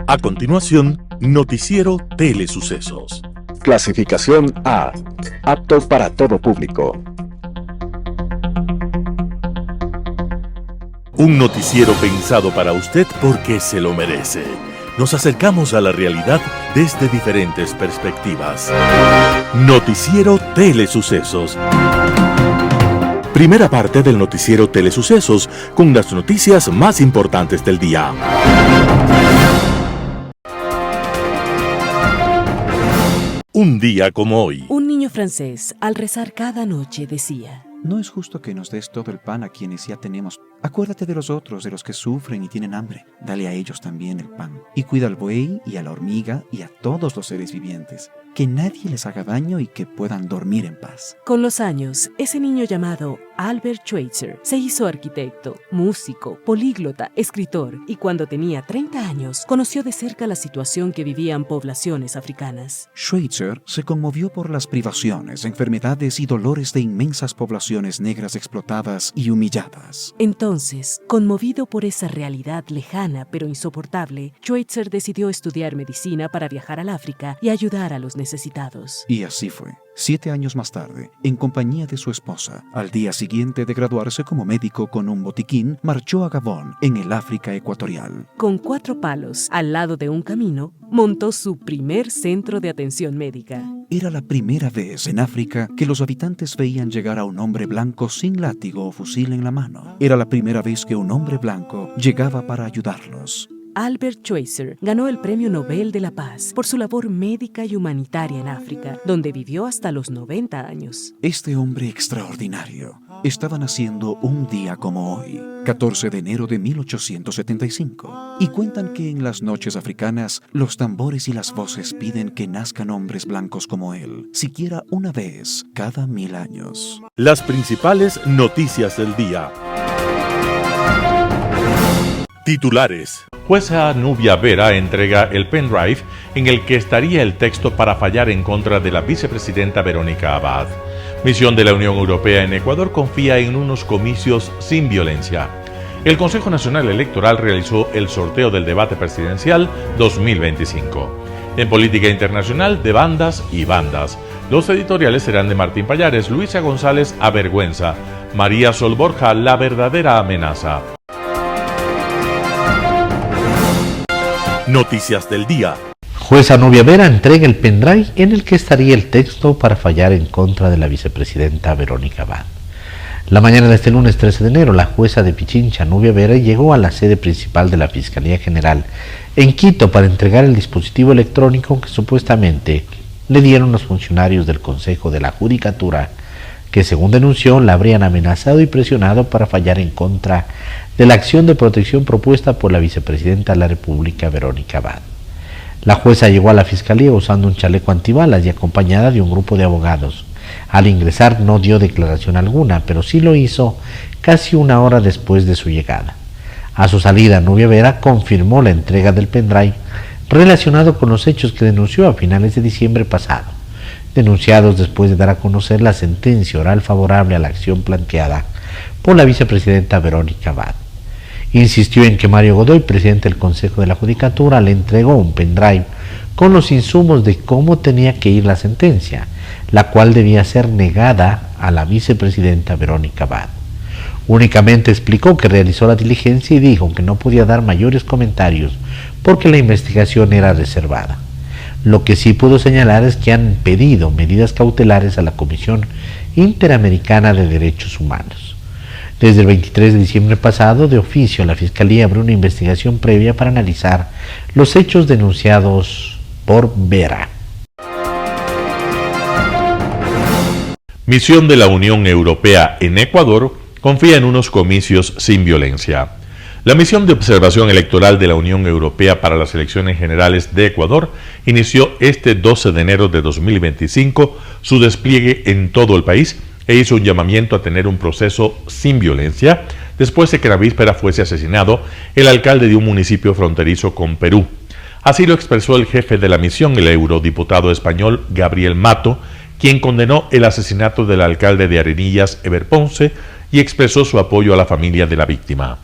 A continuación, Noticiero Telesucesos. Clasificación A. Apto para todo público. Un noticiero pensado para usted porque se lo merece. Nos acercamos a la realidad desde diferentes perspectivas. Noticiero Telesucesos. Primera parte del Noticiero Telesucesos con las noticias más importantes del día. Un día como hoy. Un niño francés, al rezar cada noche, decía: no es justo que nos des todo el pan a quienes ya tenemos. Acuérdate de los otros, de los que sufren y tienen hambre. Dale a ellos también el pan. Y cuida al buey y a la hormiga y a todos los seres vivientes. Que nadie les haga daño y que puedan dormir en paz. Con los años, ese niño llamado Albert Schweitzer se hizo arquitecto, músico, políglota, escritor, y cuando tenía 30 años, conoció de cerca la situación que vivían poblaciones africanas. Schweitzer se conmovió por las privaciones, enfermedades y dolores de inmensas poblaciones negras explotadas y humilladas. Entonces, conmovido por esa realidad lejana pero insoportable, Schweitzer decidió estudiar medicina para viajar al África y ayudar a los necesitados. Y así fue. 7 años más tarde, en compañía de su esposa, al día siguiente de graduarse como médico con un botiquín, marchó a Gabón, en el África ecuatorial. Con 4 palos, al lado de un camino, montó su primer centro de atención médica. Era la primera vez en África que los habitantes veían llegar a un hombre blanco sin látigo o fusil en la mano. Era la primera vez que un hombre blanco llegaba para ayudarlos. Albert Schweitzer ganó el Premio Nobel de la Paz por su labor médica y humanitaria en África, donde vivió hasta los 90 años. Este hombre extraordinario estaba naciendo un día como hoy, 14 de enero de 1875. Y cuentan que en las noches africanas, los tambores y las voces piden que nazcan hombres blancos como él, siquiera una vez cada 1000 años. Las principales noticias del día. Titulares. Jueza Nubia Vera entrega el pendrive en el que estaría el texto para fallar en contra de la vicepresidenta Verónica Abad. Misión de la Unión Europea en Ecuador confía en unos comicios sin violencia. El Consejo Nacional Electoral realizó el sorteo del debate presidencial 2025. En política internacional, de bandas y bandas. Los editoriales serán de Martín Pallares, Luisa González, Avergüenza, María Sol Borja, La verdadera amenaza. Noticias del día. Jueza Nubia Vera entrega el pendrive en el que estaría el texto para fallar en contra de la vicepresidenta Verónica Abad. La mañana de este lunes 13 de enero, la jueza de Pichincha, Nubia Vera, llegó a la sede principal de la Fiscalía General en Quito para entregar el dispositivo electrónico que supuestamente le dieron los funcionarios del Consejo de la Judicatura, que según denunció la habrían amenazado y presionado para fallar en contra de la acción de protección propuesta por la vicepresidenta de la República, Verónica Abad. La jueza llegó a la fiscalía usando un chaleco antibalas y acompañada de un grupo de abogados. Al ingresar no dio declaración alguna, pero sí lo hizo casi una hora después de su llegada. A su salida, Nubia Vera confirmó la entrega del pendrive relacionado con los hechos que denunció a finales de diciembre pasado, denunciados después de dar a conocer la sentencia oral favorable a la acción planteada por la vicepresidenta Verónica Abad. Insistió en que Mario Godoy, presidente del Consejo de la Judicatura, le entregó un pendrive con los insumos de cómo tenía que ir la sentencia, la cual debía ser negada a la vicepresidenta Verónica Abad. Únicamente explicó que realizó la diligencia y dijo que no podía dar mayores comentarios porque la investigación era reservada. Lo que sí pudo señalar es que han pedido medidas cautelares a la Comisión Interamericana de Derechos Humanos. Desde el 23 de diciembre pasado, de oficio, la Fiscalía abrió una investigación previa para analizar los hechos denunciados por Vera. Misión de la Unión Europea en Ecuador confía en unos comicios sin violencia. La misión de observación electoral de la Unión Europea para las elecciones generales de Ecuador inició este 12 de enero de 2025 su despliegue en todo el país e hizo un llamamiento a tener un proceso sin violencia después de que la víspera fuese asesinado el alcalde de un municipio fronterizo con Perú. Así lo expresó el jefe de la misión, el eurodiputado español Gabriel Mato, quien condenó el asesinato del alcalde de Arenillas, Eber Ponce, y expresó su apoyo a la familia de la víctima.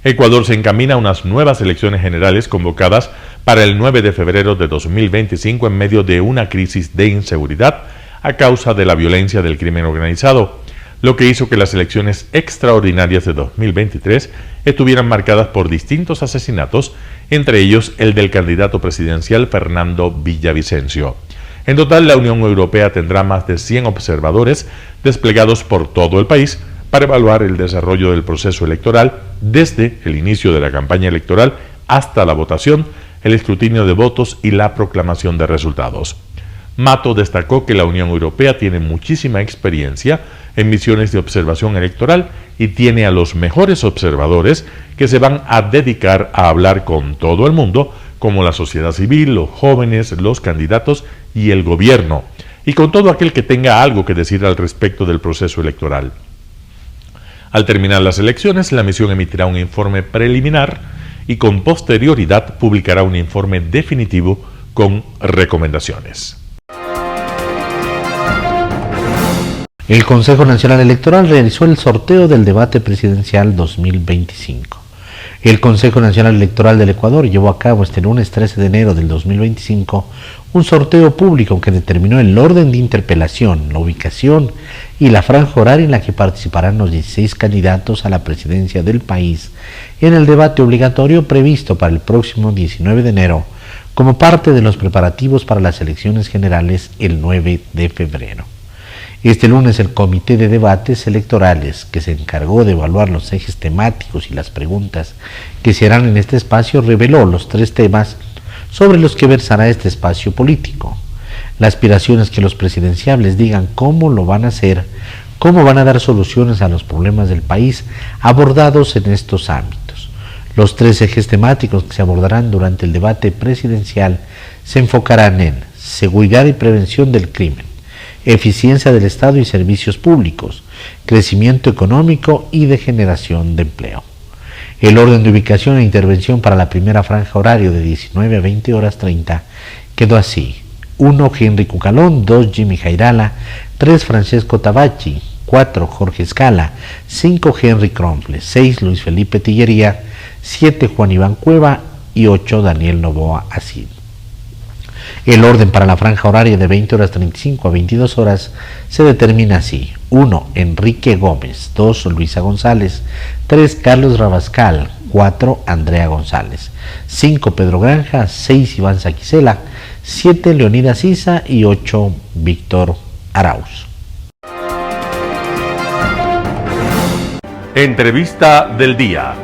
Ecuador se encamina a unas nuevas elecciones generales convocadas para el 9 de febrero de 2025 en medio de una crisis de inseguridad a causa de la violencia del crimen organizado, lo que hizo que las elecciones extraordinarias de 2023 estuvieran marcadas por distintos asesinatos, entre ellos el del candidato presidencial Fernando Villavicencio. En total, la Unión Europea tendrá más de 100 observadores desplegados por todo el país para evaluar el desarrollo del proceso electoral desde el inicio de la campaña electoral hasta la votación, el escrutinio de votos y la proclamación de resultados. Mato destacó que la Unión Europea tiene muchísima experiencia en misiones de observación electoral y tiene a los mejores observadores que se van a dedicar a hablar con todo el mundo, como la sociedad civil, los jóvenes, los candidatos y el gobierno, y con todo aquel que tenga algo que decir al respecto del proceso electoral. Al terminar las elecciones, la misión emitirá un informe preliminar y con posterioridad publicará un informe definitivo con recomendaciones. El Consejo Nacional Electoral realizó el sorteo del debate presidencial 2025. El Consejo Nacional Electoral del Ecuador llevó a cabo este lunes 13 de enero del 2025 un sorteo público que determinó el orden de interpelación, la ubicación y la franja horaria en la que participarán los 16 candidatos a la presidencia del país en el debate obligatorio previsto para el próximo 19 de enero como parte de los preparativos para las elecciones generales el 9 de febrero. Este lunes el Comité de Debates Electorales, que se encargó de evaluar los ejes temáticos y las preguntas que se harán en este espacio, reveló los 3 temas sobre los que versará este espacio político. La aspiración es que los presidenciables digan cómo lo van a hacer, cómo van a dar soluciones a los problemas del país abordados en estos ámbitos. Los 3 ejes temáticos que se abordarán durante el debate presidencial se enfocarán en seguridad y prevención del crimen, eficiencia del Estado y servicios públicos, crecimiento económico y de generación de empleo. El orden de ubicación e intervención para la primera franja horaria de 19 a 20 horas 30 quedó así: 1. Henry Cucalón, 2. Jimmy Jairala, 3. Francesco Tabacci, 4. Jorge Escala, 5. Henry Kronfle, 6. Luis Felipe Tillería, 7. Juan Iván Cueva y 8. Daniel Novoa Acid. El orden para la franja horaria de 20 horas 35 a 22 horas se determina así: 1. Enrique Gómez, 2. Luisa González, 3. Carlos Rabascal, 4. Andrea González, 5. Pedro Granja, 6. Iván Saquicela, 7. Leonidas Isa y 8. Víctor Arauz. Entrevista del día.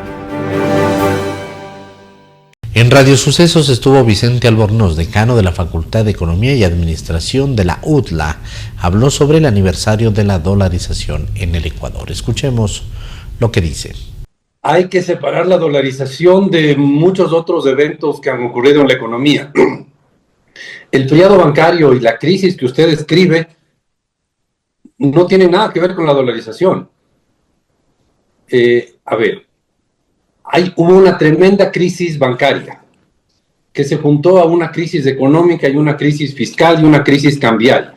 En Radio Sucesos estuvo Vicente Albornoz, decano de la Facultad de Economía y Administración de la UTLA. Habló sobre el aniversario de la dolarización en el Ecuador. Escuchemos lo que dice. Hay que separar la dolarización de muchos otros eventos que han ocurrido en la economía. El feriado bancario y la crisis que usted describe no tienen nada que ver con la dolarización. Hubo una tremenda crisis bancaria que se juntó a una crisis económica y una crisis fiscal y una crisis cambiaria.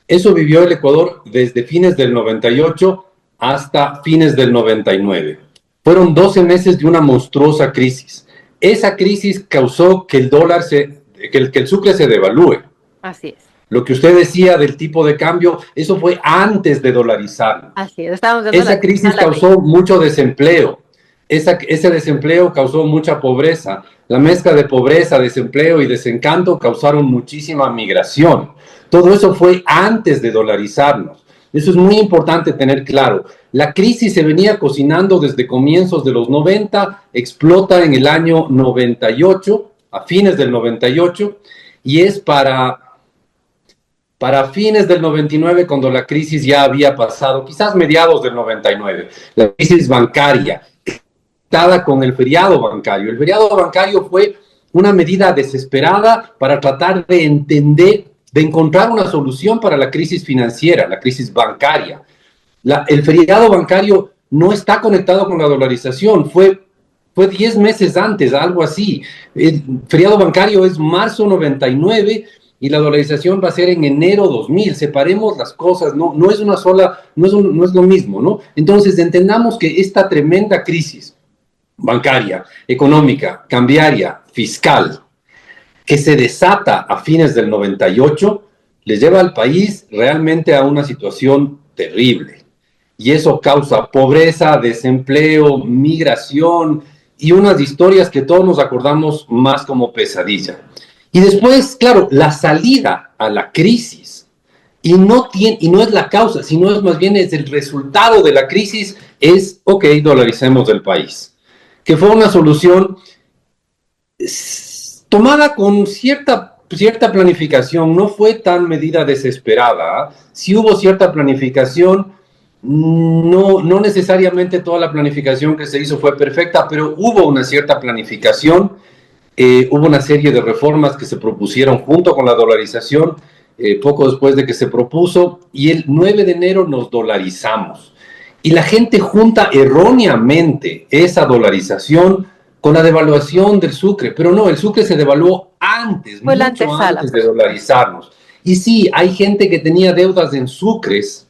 Eso vivió el Ecuador desde fines del 98 hasta fines del 99. Fueron 12 meses de una monstruosa crisis. Esa crisis causó que el dólar que el sucre se devalúe. Así es. Lo que usted decía del tipo de cambio, eso fue antes de dolarizar. Así es. Esa crisis causó mucho desempleo. Ese desempleo causó mucha pobreza. La mezcla de pobreza, desempleo y desencanto causaron muchísima migración. Todo eso fue antes de dolarizarnos. Eso es muy importante tener claro. La crisis se venía cocinando desde comienzos de los 90, explota en el año 98, a fines del 98, y es para fines del 99 cuando la crisis ya había pasado, quizás mediados del 99, la crisis bancaria, con el feriado bancario. El feriado bancario fue una medida desesperada para tratar de encontrar una solución para la crisis financiera, la crisis bancaria. El feriado bancario no está conectado con la dolarización, fue 10 meses antes, algo así. El feriado bancario es marzo 99 y la dolarización va a ser en enero 2000. Separemos las cosas, no es una sola, no es lo mismo, ¿no? Entonces entendamos que esta tremenda crisis bancaria, económica, cambiaria, fiscal, que se desata a fines del 98, les lleva al país realmente a una situación terrible. Y eso causa pobreza, desempleo, migración y unas historias que todos nos acordamos más como pesadilla. Y después, claro, la salida a la crisis, y no es la causa, sino es más bien es el resultado de la crisis, es, ok, dolaricemos el país, que fue una solución tomada con cierta planificación, no fue tan medida desesperada, sí hubo cierta planificación, no necesariamente toda la planificación que se hizo fue perfecta, pero hubo una cierta planificación, hubo una serie de reformas que se propusieron junto con la dolarización, poco después de que se propuso, y el 9 de enero nos dolarizamos. Y la gente junta erróneamente esa dolarización con la devaluación del sucre, pero no, el sucre se devaluó antes, Fue la mucho antesala, antes de dolarizarnos. Y sí, hay gente que tenía deudas en sucres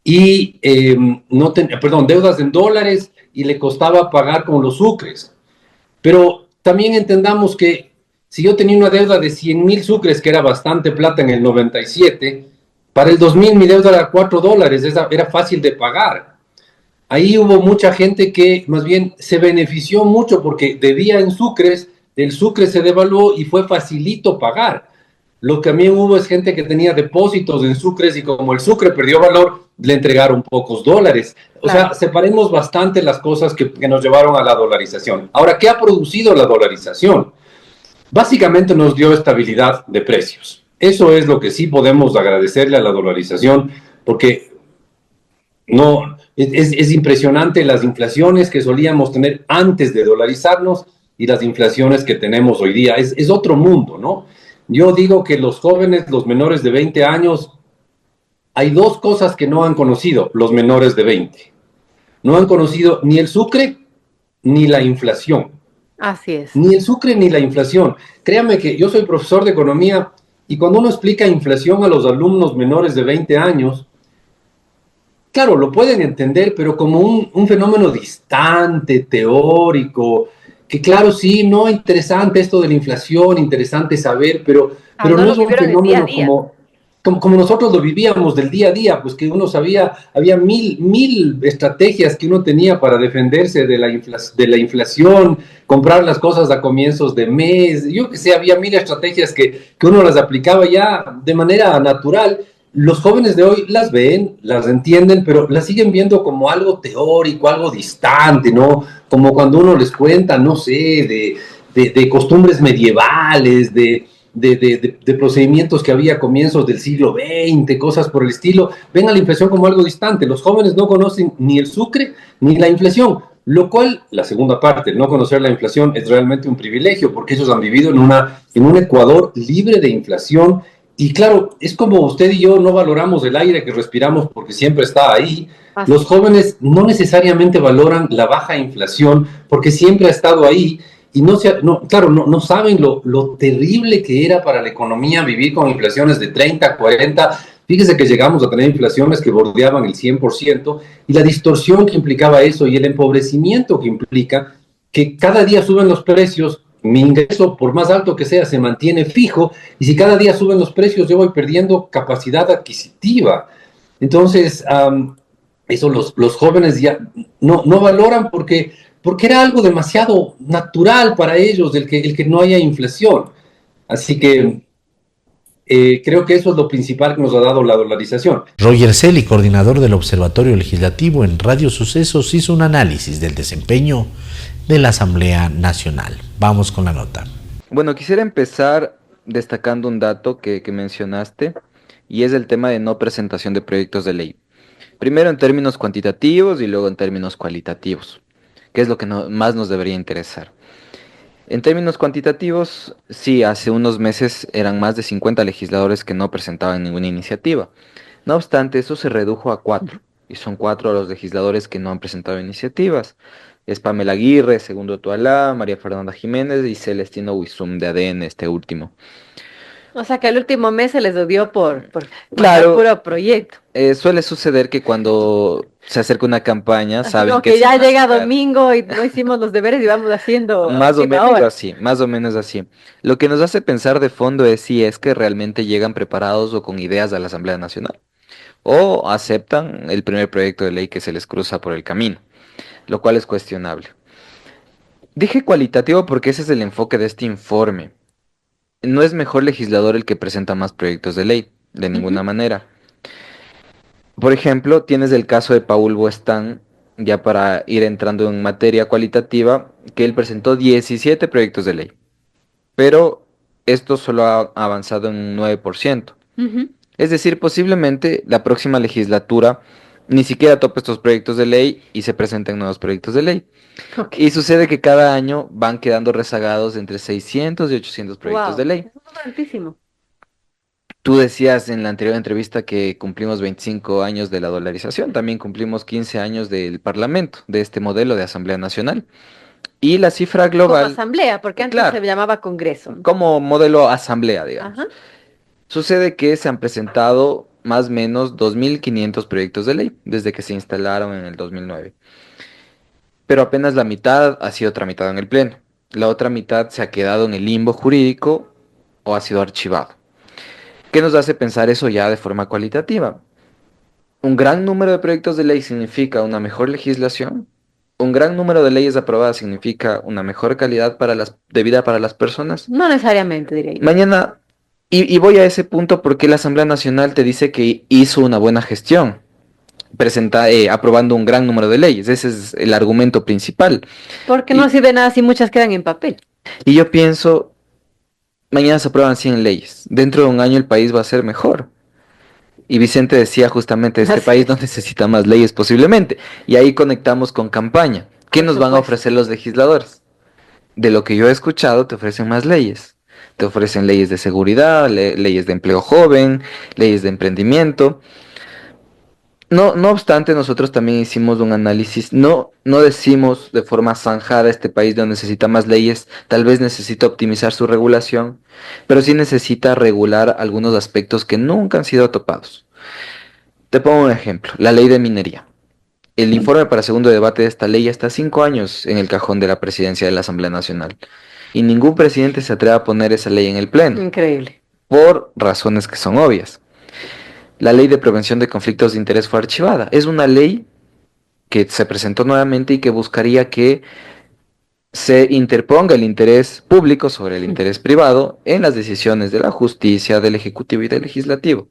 y deudas en dólares y le costaba pagar con los sucres. Pero también entendamos que si yo tenía una deuda de 100,000 sucres, que era bastante plata en el 97, para el 2000 mi deuda era $4, era fácil de pagar. Ahí hubo mucha gente que más bien se benefició mucho porque debía en sucres, el sucre se devaluó y fue facilito pagar. Lo que también hubo es gente que tenía depósitos en sucres y como el sucre perdió valor, le entregaron pocos dólares. O sea, separemos bastante las cosas que nos llevaron a la dolarización. Ahora, ¿qué ha producido la dolarización? Básicamente nos dio estabilidad de precios. Eso es lo que sí podemos agradecerle a la dolarización, porque no, es impresionante las inflaciones que solíamos tener antes de dolarizarnos y las inflaciones que tenemos hoy día. Es otro mundo, ¿no? Yo digo que los jóvenes, los menores de 20 años, hay dos cosas que no han conocido los menores de 20. No han conocido ni el sucre ni la inflación. Así es. Ni el sucre ni la inflación. Créame que yo soy profesor de economía y cuando uno explica inflación a los alumnos menores de 20 años, claro, lo pueden entender, pero como un fenómeno distante, teórico, que claro, sí, no, interesante esto de la inflación, interesante saber, pero no es un fenómeno como nosotros lo vivíamos del día a día, pues que uno sabía, había mil estrategias que uno tenía para defenderse de la inflación, comprar las cosas a comienzos de mes, yo que sé, había mil estrategias que uno las aplicaba ya de manera natural. Los jóvenes de hoy las ven, las entienden, pero las siguen viendo como algo teórico, algo distante, ¿no? Como cuando uno les cuenta, no sé, de costumbres medievales, de procedimientos que había a comienzos del siglo XX, cosas por el estilo. Ven a la inflación como algo distante. Los jóvenes no conocen ni el sucre ni la inflación, lo cual, la segunda parte, no conocer la inflación es realmente un privilegio, porque ellos han vivido en un Ecuador libre de inflación. Y claro, es como usted y yo no valoramos el aire que respiramos porque siempre está ahí. Los jóvenes no necesariamente valoran la baja inflación porque siempre ha estado ahí y no saben lo terrible que era para la economía vivir con inflaciones de 30, 40. Fíjese que llegamos a tener inflaciones que bordeaban el 100% y la distorsión que implicaba eso y el empobrecimiento que implica que cada día suben los precios. Mi ingreso, por más alto que sea, se mantiene fijo, y si cada día suben los precios, yo voy perdiendo capacidad adquisitiva. Entonces, eso los jóvenes ya no valoran porque era algo demasiado natural para ellos el que no haya inflación. Así que creo que eso es lo principal que nos ha dado la dolarización. Roger Celi, coordinador del Observatorio Legislativo en Radio Sucesos, hizo un análisis del desempeño de la Asamblea Nacional. Vamos con la nota. Bueno, quisiera empezar destacando un dato que mencionaste, y es el tema de no presentación de proyectos de ley. Primero en términos cuantitativos y luego en términos cualitativos, que es lo que más nos debería interesar. En términos cuantitativos, sí, hace unos meses eran más de 50 legisladores que no presentaban ninguna iniciativa. No obstante, eso se redujo a 4, y son 4 los legisladores que no han presentado iniciativas. Es Pamela Aguirre, Segundo Tualá, María Fernanda Jiménez y Celestino Huizum de ADN, este último. O sea que el último mes se les dio por Claro. puro proyecto. Suele suceder que cuando se acerca una campaña, Así saben como que que se ya van a llega sacar. domingo y no hicimos los deberes y vamos haciendo Más o última menos hora. así, más o menos así. Lo que nos hace pensar de fondo es si es que realmente llegan preparados o con ideas a la Asamblea Nacional, o aceptan el primer proyecto de ley que se les cruza por el camino, lo cual es cuestionable. Dije cualitativo porque ese es el enfoque de este informe. No es mejor legislador el que presenta más proyectos de ley, de ninguna manera. Por ejemplo, tienes el caso de Paul Boestán, ya para ir entrando en materia cualitativa, que él presentó 17 proyectos de ley, pero esto solo ha avanzado en un 9%. Ujú. Es decir, posiblemente la próxima legislatura ni siquiera tope estos proyectos de ley y se presenten nuevos proyectos de ley. Ok. Y sucede que cada año van quedando rezagados entre 600 y 800 proyectos Wow, de ley. eso es altísimo. Tú decías en la anterior entrevista que cumplimos 25 años de la dolarización, también cumplimos 15 años del Parlamento, de este modelo de Asamblea Nacional. Y la cifra Como global, asamblea, porque antes claro, se llamaba Congreso, ¿no? como modelo Asamblea, digamos. Ajá. Sucede que se han presentado más o menos 2.500 proyectos de ley desde que se instalaron en el 2009. Pero apenas la mitad ha sido tramitado en el Pleno. La otra mitad se ha quedado en el limbo jurídico o ha sido archivado. ¿Qué nos hace pensar eso ya de forma cualitativa? Un gran número de proyectos de ley significa una mejor legislación. Un gran número de leyes aprobadas significa una mejor calidad de vida para las personas. No necesariamente, diría yo. Mañana, y voy a ese punto porque la Asamblea Nacional te dice que hizo una buena gestión, aprobando un gran número de leyes. Ese es el argumento principal. Porque no sirve nada si muchas quedan en papel. Y yo pienso, mañana se aprueban 100 leyes. Dentro de un año el país va a ser mejor. Y Vicente decía justamente, este país no necesita más leyes posiblemente. Y ahí conectamos con campaña. ¿Qué nos van a ofrecer los legisladores? De lo que yo he escuchado, te ofrecen más leyes. Te ofrecen leyes de seguridad, leyes de empleo joven, leyes de emprendimiento. No obstante, nosotros también hicimos un análisis. No decimos de forma zanjada, este país no necesita más leyes, tal vez necesita optimizar su regulación, pero sí necesita regular algunos aspectos que nunca han sido topados. Te pongo un ejemplo, la ley de minería. El informe para segundo debate de esta ley ya está 5 años en el cajón de la presidencia de la Asamblea Nacional. Y ningún presidente se atreve a poner esa ley en el Pleno. Increíble. Por razones que son obvias. La ley de prevención de conflictos de interés fue archivada. Es una ley que se presentó nuevamente y que buscaría que se interponga el interés público sobre el interés privado en las decisiones de la justicia, del ejecutivo y del legislativo.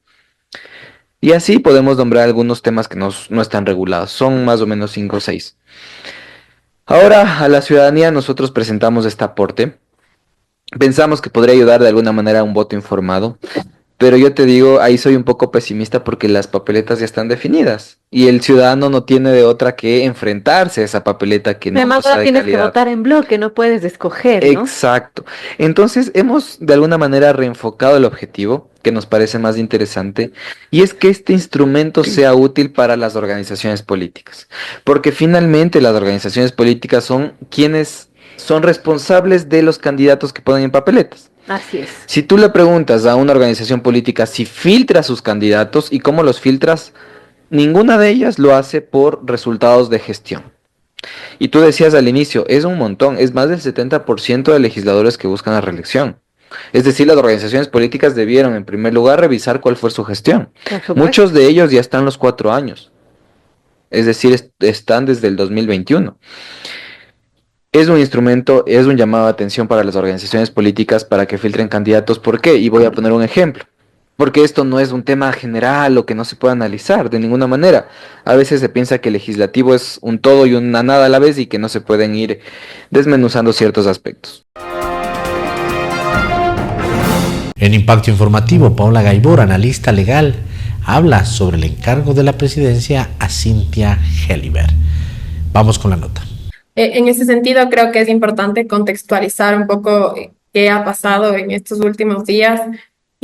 Y así podemos nombrar algunos temas que no están regulados. Son más o menos 5 o 6. Ahora a la ciudadanía nosotros presentamos este aporte. Pensamos que podría ayudar de alguna manera a un voto informado. Pero yo te digo, ahí soy un poco pesimista porque las papeletas ya están definidas y el ciudadano no tiene de otra que enfrentarse a esa papeleta que no Además, sea ahora de tienes que calidad. votar en bloque, no puedes escoger, ¿no? Exacto. Entonces hemos de alguna manera reenfocado el objetivo, que nos parece más interesante, y es que este instrumento sea útil para las organizaciones políticas. Porque finalmente las organizaciones políticas son quienes son responsables de los candidatos que ponen en papeletas. Así es. Si tú le preguntas a una organización política si filtra a sus candidatos y cómo los filtras, ninguna de ellas lo hace por resultados de gestión. Y tú decías al inicio, es un montón, es más del 70% de legisladores que buscan la reelección. Es decir, las organizaciones políticas debieron en primer lugar revisar cuál fue su gestión. Muchos de ellos ya están los 4 años. Es decir, están desde el 2021. Es un instrumento, es un llamado de atención para las organizaciones políticas para que filtren candidatos. ¿Por qué? Y voy a poner un ejemplo. Porque esto no es un tema general o que no se puede analizar de ninguna manera. A veces se piensa que el legislativo es un todo y una nada a la vez y que no se pueden ir desmenuzando ciertos aspectos. En Impacto Informativo, Paola Gaibor, analista legal, habla sobre el encargo de la presidencia a Cynthia Helliver. Vamos con la nota. En ese sentido, creo que es importante contextualizar un poco qué ha pasado en estos últimos días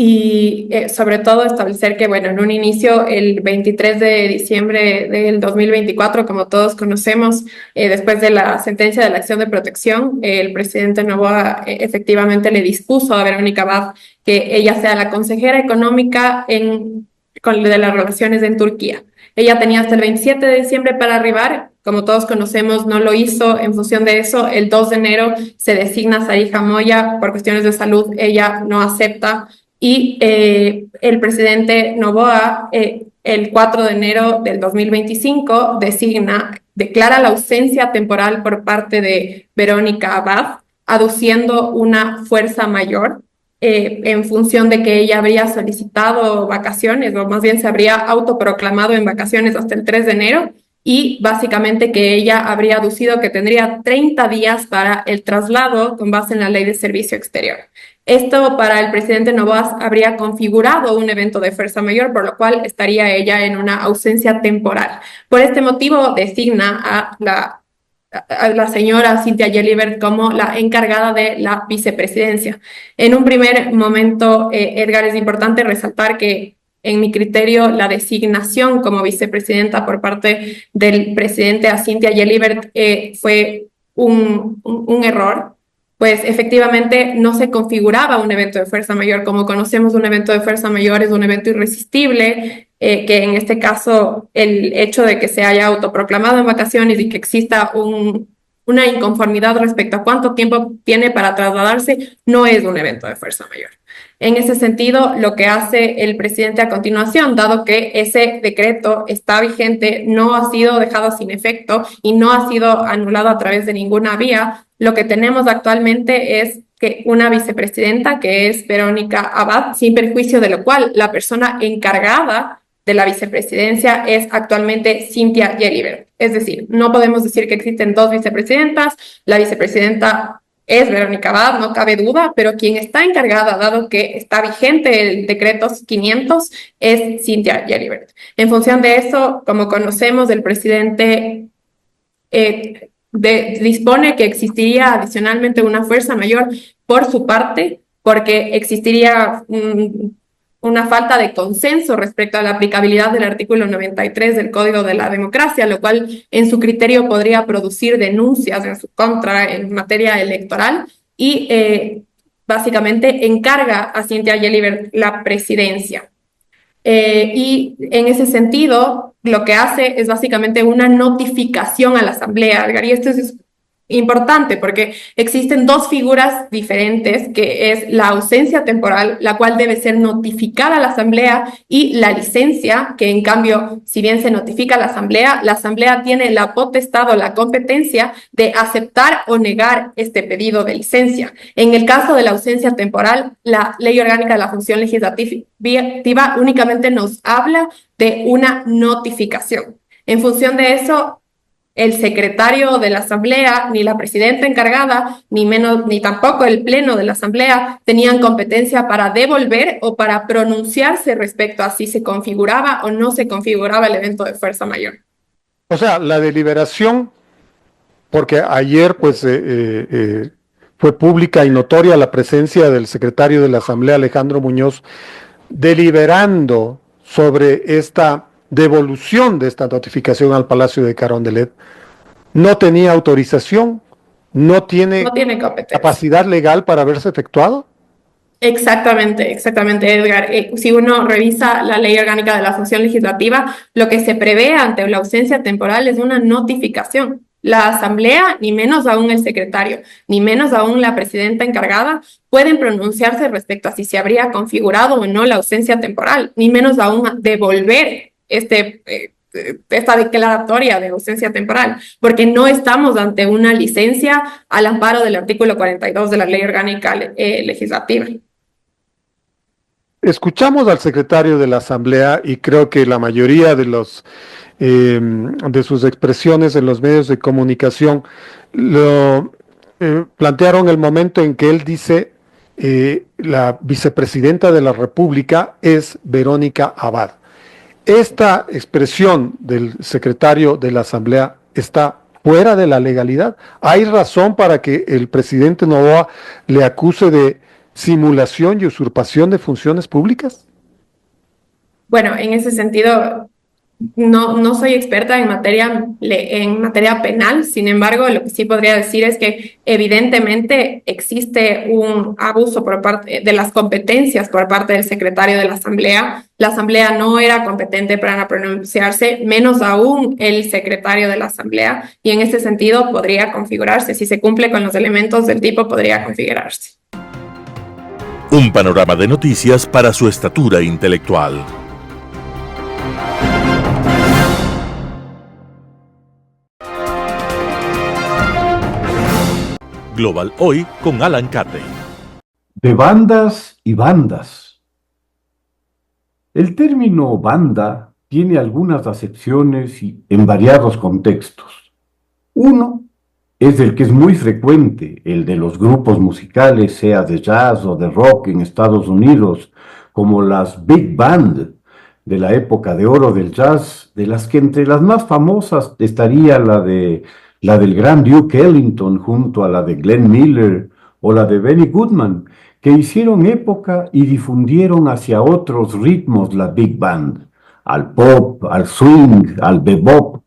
y sobre todo establecer que, bueno, en un inicio, el 23 de diciembre del 2024, como todos conocemos, después de la sentencia de la acción de protección, el presidente Noboa efectivamente le dispuso a Verónica Abad que ella sea la consejera económica de las relaciones en Turquía. Ella tenía hasta el 27 de diciembre para arribar, como todos conocemos, no lo hizo. En función de eso, el 2 de enero se designa a Sarija Moya por cuestiones de salud, ella no acepta, y el presidente Noboa, el 4 de enero del 2025, declara la ausencia temporal por parte de Verónica Abad, aduciendo una fuerza mayor, en función de que ella habría solicitado vacaciones, o más bien se habría autoproclamado en vacaciones hasta el 3 de enero, y básicamente que ella habría aducido que tendría 30 días para el traslado con base en la Ley de Servicio Exterior. Esto para el presidente Noboa habría configurado un evento de fuerza mayor, por lo cual estaría ella en una ausencia temporal. Por este motivo designa a la señora Cynthia Gelibert como la encargada de la vicepresidencia. En un primer momento, Edgar, es importante resaltar que, en mi criterio, la designación como vicepresidenta por parte del presidente a Cynthia Gelibert fue un error, pues efectivamente no se configuraba un evento de fuerza mayor. Como conocemos, un evento de fuerza mayor es un evento irresistible, que en este caso el hecho de que se haya autoproclamado en vacaciones y que exista una inconformidad respecto a cuánto tiempo tiene para trasladarse no es un evento de fuerza mayor. En ese sentido, lo que hace el presidente a continuación, dado que ese decreto está vigente, no ha sido dejado sin efecto y no ha sido anulado a través de ninguna vía, lo que tenemos actualmente es que una vicepresidenta, que es Verónica Abad, sin perjuicio de lo cual la persona encargada de la vicepresidencia es actualmente Cynthia Gelibert. Es decir, no podemos decir que existen dos vicepresidentas, la vicepresidenta es Verónica Abad, no cabe duda, pero quien está encargada, dado que está vigente el decreto 500, es Cynthia Gelibert. En función de eso, como conocemos, el presidente dispone que existiría adicionalmente una fuerza mayor por su parte, porque existiría una falta de consenso respecto a la aplicabilidad del artículo 93 del Código de la Democracia, lo cual en su criterio podría producir denuncias en su contra en materia electoral, y básicamente encarga a Cynthia Gelibert la presidencia. Y en ese sentido, lo que hace es básicamente una notificación a la Asamblea, y esto es importante porque existen dos figuras diferentes, que es la ausencia temporal, la cual debe ser notificada a la Asamblea, y la licencia, que en cambio, si bien se notifica a la Asamblea tiene la potestad o la competencia de aceptar o negar este pedido de licencia. En el caso de la ausencia temporal, la Ley Orgánica de la Función Legislativa únicamente nos habla de una notificación. En función de eso, el secretario de la Asamblea, ni la presidenta encargada, ni tampoco el pleno de la Asamblea tenían competencia para devolver o para pronunciarse respecto a si se configuraba o no se configuraba el evento de fuerza mayor. O sea, la deliberación, porque ayer pues fue pública y notoria la presencia del secretario de la Asamblea, Alejandro Muñoz, deliberando sobre esta devolución de esta notificación al Palacio de Carondelet. No tenía autorización, no tiene capacidad legal para haberse efectuado. Exactamente, Edgar. Si uno revisa la Ley Orgánica de la Función Legislativa, lo que se prevé ante la ausencia temporal es una notificación. La Asamblea, ni menos aún el secretario, ni menos aún la presidenta encargada, pueden pronunciarse respecto a si se habría configurado o no la ausencia temporal, ni menos aún devolver esta declaratoria de ausencia temporal, porque no estamos ante una licencia al amparo del artículo 42 de la Ley Orgánica Legislativa. Escuchamos al secretario de la Asamblea y creo que la mayoría de sus expresiones en los medios de comunicación plantearon el momento en que él dice la vicepresidenta de la República es Verónica Abad. ¿Esta expresión del secretario de la Asamblea está fuera de la legalidad? ¿Hay razón para que el presidente Noboa le acuse de simulación y usurpación de funciones públicas? Bueno, en ese sentido, no soy experta en materia penal, sin embargo, lo que sí podría decir es que evidentemente existe un abuso por parte de las competencias por parte del secretario de la Asamblea. La Asamblea no era competente para pronunciarse, menos aún el secretario de la Asamblea, y en ese sentido podría configurarse. Si se cumple con los elementos del tipo, podría configurarse. Un panorama de noticias para su estatura intelectual. Global Hoy con Alan Catey. De bandas y bandas. El término banda tiene algunas acepciones en variados contextos. Uno es el que es muy frecuente, el de los grupos musicales, sea de jazz o de rock en Estados Unidos, como las big band de la época de oro del jazz, de las que entre las más famosas estaría la del gran Duke Ellington junto a la de Glenn Miller o la de Benny Goodman, que hicieron época y difundieron hacia otros ritmos la big band, al pop, al swing, al bebop.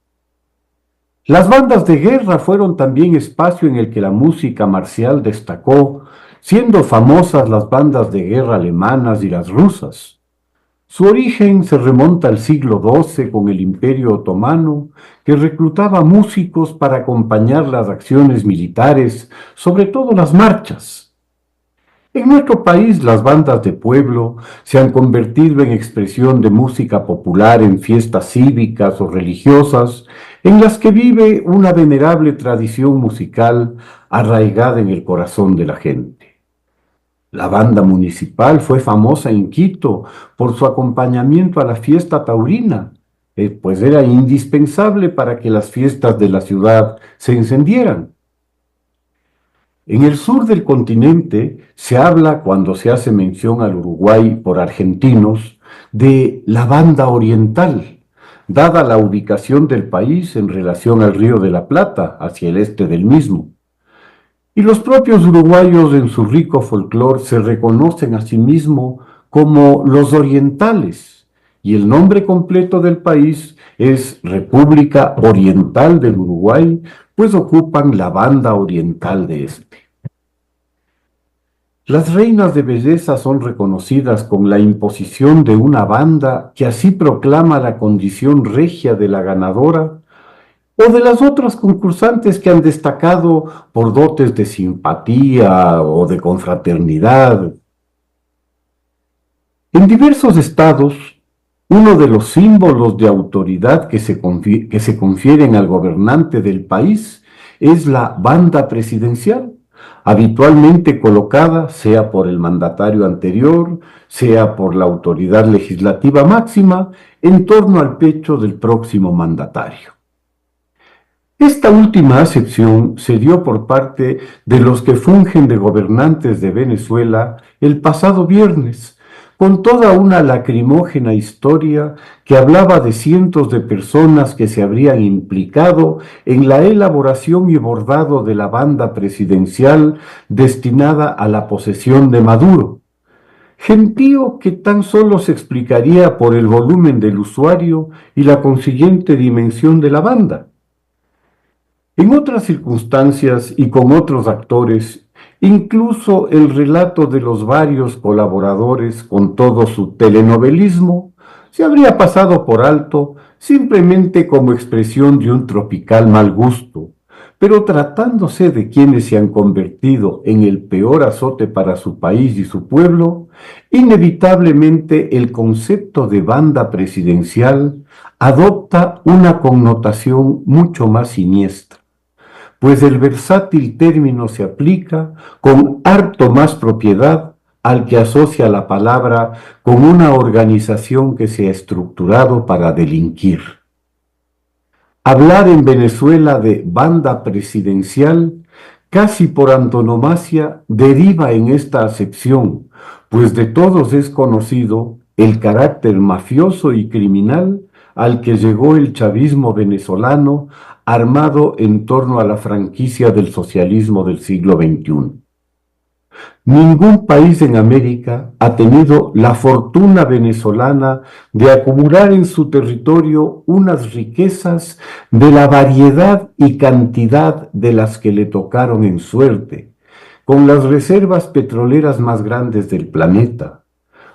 Las bandas de guerra fueron también espacio en el que la música marcial destacó, siendo famosas las bandas de guerra alemanas y las rusas. Su origen se remonta al siglo XII con el Imperio Otomano, que reclutaba músicos para acompañar las acciones militares, sobre todo las marchas. En nuestro país, las bandas de pueblo se han convertido en expresión de música popular en fiestas cívicas o religiosas, en las que vive una venerable tradición musical arraigada en el corazón de la gente. La banda municipal fue famosa en Quito por su acompañamiento a la fiesta taurina, pues era indispensable para que las fiestas de la ciudad se encendieran. En el sur del continente se habla, cuando se hace mención al Uruguay por argentinos, de la banda oriental, dada la ubicación del país en relación al Río de la Plata, hacia el este del mismo. Y los propios uruguayos en su rico folclore se reconocen a sí mismos como los orientales, y el nombre completo del país es República Oriental del Uruguay, pues ocupan la banda oriental de este. Las reinas de belleza son reconocidas con la imposición de una banda que así proclama la condición regia de la ganadora, o de las otras concursantes que han destacado por dotes de simpatía o de confraternidad. En diversos estados, uno de los símbolos de autoridad que se confieren al gobernante del país es la banda presidencial, habitualmente colocada, sea por el mandatario anterior, sea por la autoridad legislativa máxima, en torno al pecho del próximo mandatario. Esta última acepción se dio por parte de los que fungen de gobernantes de Venezuela el pasado viernes, con toda una lacrimógena historia que hablaba de cientos de personas que se habrían implicado en la elaboración y bordado de la banda presidencial destinada a la posesión de Maduro. Gentío que tan solo se explicaría por el volumen del usuario y la consiguiente dimensión de la banda. En otras circunstancias y con otros actores, incluso el relato de los varios colaboradores con todo su telenovelismo se habría pasado por alto simplemente como expresión de un tropical mal gusto, pero tratándose de quienes se han convertido en el peor azote para su país y su pueblo, inevitablemente el concepto de banda presidencial adopta una connotación mucho más siniestra, pues el versátil término se aplica con harto más propiedad al que asocia la palabra con una organización que se ha estructurado para delinquir. Hablar en Venezuela de banda presidencial, casi por antonomasia, deriva en esta acepción, pues de todos es conocido el carácter mafioso y criminal al que llegó el chavismo venezolano armado en torno a la franquicia del socialismo del siglo XXI. Ningún país en América ha tenido la fortuna venezolana de acumular en su territorio unas riquezas de la variedad y cantidad de las que le tocaron en suerte, con las reservas petroleras más grandes del planeta,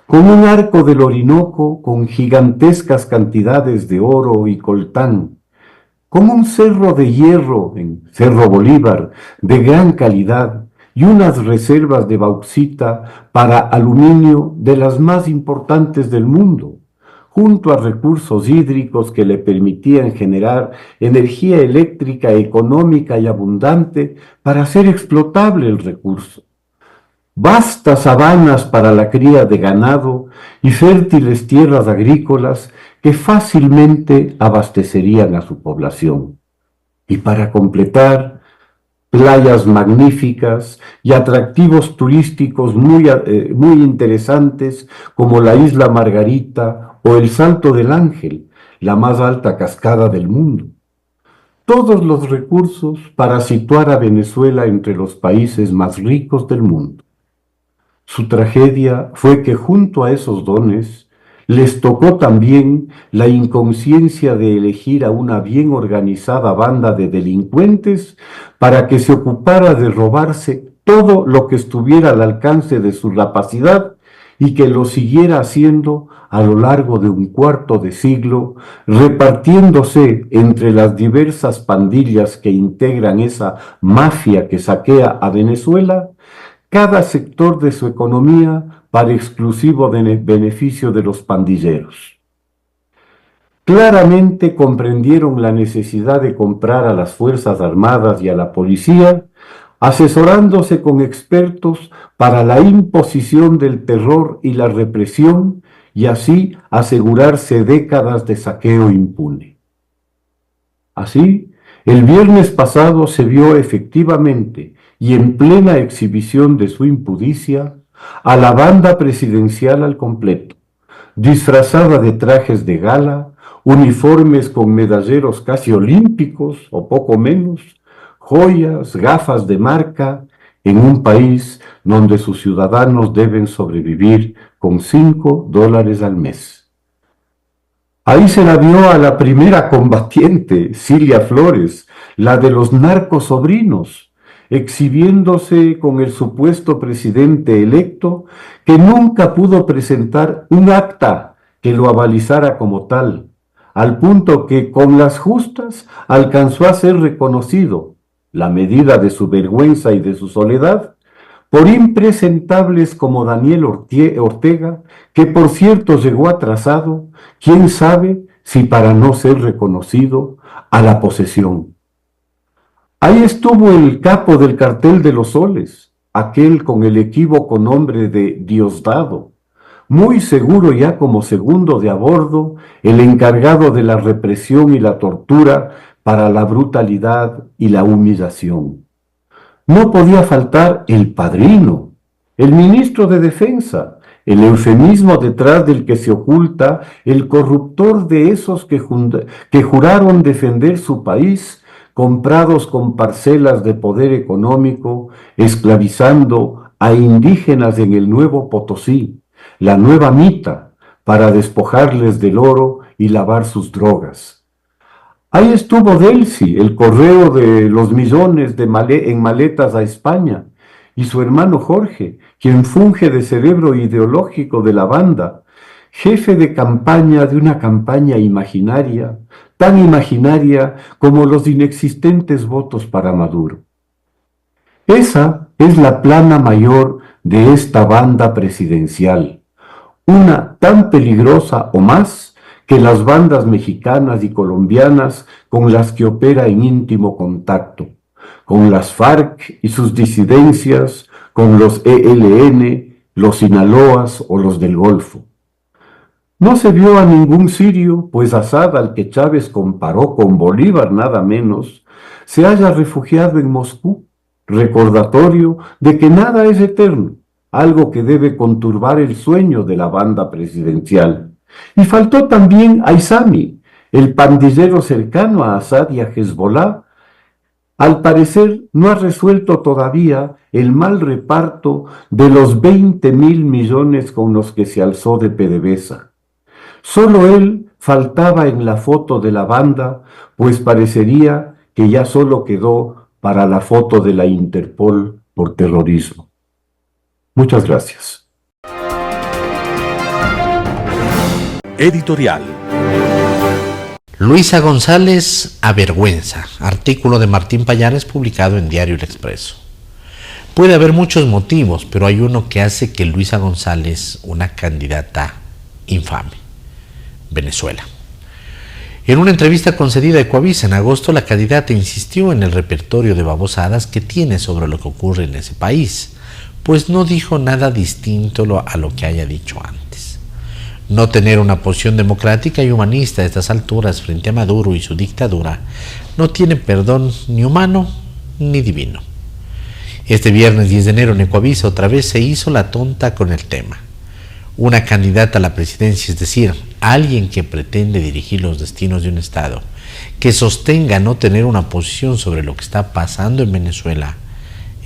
con un arco del Orinoco con gigantescas cantidades de oro y coltán, con un cerro de hierro en Cerro Bolívar de gran calidad y unas reservas de bauxita para aluminio de las más importantes del mundo, junto a recursos hídricos que le permitían generar energía eléctrica económica y abundante para hacer explotable el recurso. Vastas sabanas para la cría de ganado y fértiles tierras agrícolas que fácilmente abastecerían a su población. Y para completar, playas magníficas y atractivos turísticos muy interesantes como la Isla Margarita o el Salto del Ángel, la más alta cascada del mundo. Todos los recursos para situar a Venezuela entre los países más ricos del mundo. Su tragedia fue que junto a esos dones les tocó también la inconsciencia de elegir a una bien organizada banda de delincuentes para que se ocupara de robarse todo lo que estuviera al alcance de su rapacidad y que lo siguiera haciendo a lo largo de un cuarto de siglo, repartiéndose entre las diversas pandillas que integran esa mafia que saquea a Venezuela, cada sector de su economía para exclusivo beneficio de los pandilleros. Claramente comprendieron la necesidad de comprar a las Fuerzas Armadas y a la policía, asesorándose con expertos para la imposición del terror y la represión y así asegurarse décadas de saqueo impune. Así, el viernes pasado se vio efectivamente y en plena exhibición de su impudicia a la banda presidencial al completo, disfrazada de trajes de gala, uniformes con medalleros casi olímpicos o poco menos, joyas, gafas de marca, en un país donde sus ciudadanos deben sobrevivir con $5 al mes. Ahí se la vio a la primera combatiente, Cilia Flores, la de los narcosobrinos, exhibiéndose con el supuesto presidente electo que nunca pudo presentar un acta que lo avalizara como tal, al punto que con las justas alcanzó a ser reconocido, la medida de su vergüenza y de su soledad, por impresentables como Daniel Ortega, que por cierto llegó atrasado, quién sabe si para no ser reconocido, a la posesión. Ahí estuvo el capo del cartel de los soles, aquel con el equívoco nombre de Diosdado, muy seguro ya como segundo de a bordo, el encargado de la represión y la tortura para la brutalidad y la humillación. No podía faltar el padrino, el ministro de Defensa, el eufemismo detrás del que se oculta el corruptor de esos que juraron defender su país, comprados con parcelas de poder económico, esclavizando a indígenas en el Nuevo Potosí, la Nueva Mita, para despojarles del oro y lavar sus drogas. Ahí estuvo Delcy, el correo de los millones en maletas a España, y su hermano Jorge, quien funge de cerebro ideológico de la banda, jefe de campaña de una campaña imaginaria, tan imaginaria como los inexistentes votos para Maduro. Esa es la plana mayor de esta banda presidencial, una tan peligrosa o más que las bandas mexicanas y colombianas con las que opera en íntimo contacto, con las FARC y sus disidencias, con los ELN, los Sinaloas o los del Golfo. No se vio a ningún sirio, pues Assad, al que Chávez comparó con Bolívar nada menos, se haya refugiado en Moscú, recordatorio de que nada es eterno, algo que debe conturbar el sueño de la banda presidencial. Y faltó también Aizami, el pandillero cercano a Assad y a Hezbollah, al parecer no ha resuelto todavía el mal reparto de los 20.000 millones con los que se alzó de PDVSA. Solo él faltaba en la foto de la banda, pues parecería que ya solo quedó para la foto de la Interpol por terrorismo. Muchas gracias. Editorial. Luisa González avergüenza. Artículo de Martín Pallares publicado en Diario El Expreso. Puede haber muchos motivos, pero hay uno que hace que Luisa González una candidata infame. Venezuela. En una entrevista concedida a Ecuavisa en agosto, la candidata insistió en el repertorio de babosadas que tiene sobre lo que ocurre en ese país, pues no dijo nada distinto a lo que haya dicho antes. No tener una posición democrática y humanista a estas alturas frente a Maduro y su dictadura no tiene perdón ni humano ni divino. Este viernes 10 de enero en Ecuavisa otra vez se hizo la tonta con el tema. Una candidata a la presidencia, es decir, alguien que pretende dirigir los destinos de un Estado, que sostenga no tener una posición sobre lo que está pasando en Venezuela,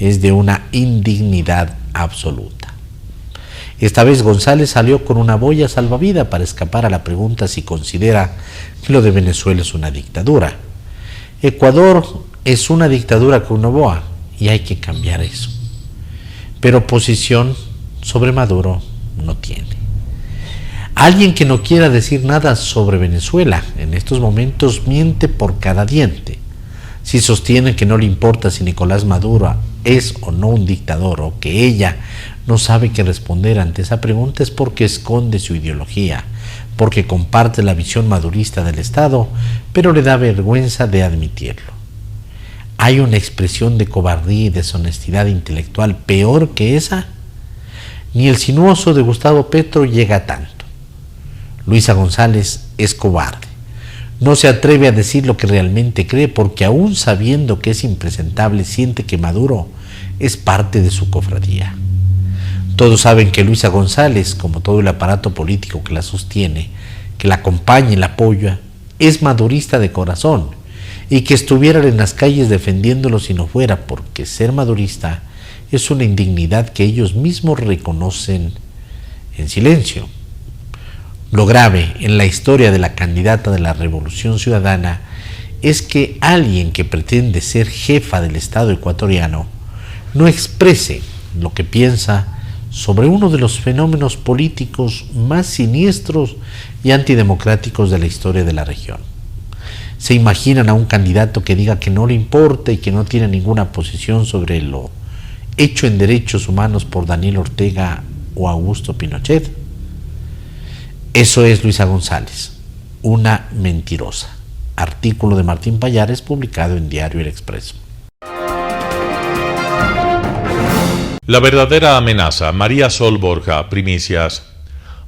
es de una indignidad absoluta. Esta vez González salió con una boya salvavidas para escapar a la pregunta si considera que lo de Venezuela es una dictadura. Ecuador es una dictadura con Noboa y hay que cambiar eso. Pero posición sobre Maduro no tiene. Alguien que no quiera decir nada sobre Venezuela en estos momentos miente por cada diente. Si sostiene que no le importa si Nicolás Maduro es o no un dictador, o que ella no sabe qué responder ante esa pregunta, es porque esconde su ideología, porque comparte la visión madurista del Estado, pero le da vergüenza de admitirlo. ¿Hay una expresión de cobardía y deshonestidad intelectual peor que esa? Ni el sinuoso de Gustavo Petro llega a tanto. Luisa González es cobarde. No se atreve a decir lo que realmente cree, porque aún sabiendo que es impresentable, siente que Maduro es parte de su cofradía. Todos saben que Luisa González, como todo el aparato político que la sostiene, que la acompaña y la apoya, es madurista de corazón, y que estuvieran en las calles defendiéndolo si no fuera porque ser madurista es una indignidad que ellos mismos reconocen en silencio. Lo grave en la historia de la candidata de la Revolución Ciudadana es que alguien que pretende ser jefa del Estado ecuatoriano no exprese lo que piensa sobre uno de los fenómenos políticos más siniestros y antidemocráticos de la historia de la región. ¿Se imaginan a un candidato que diga que no le importa y que no tiene ninguna posición sobre lo hecho en derechos humanos por Daniel Ortega o Augusto Pinochet? Eso es Luisa González, una mentirosa. Artículo de Martín Pallares publicado en Diario El Expreso. La verdadera amenaza. María Sol Borja, primicias.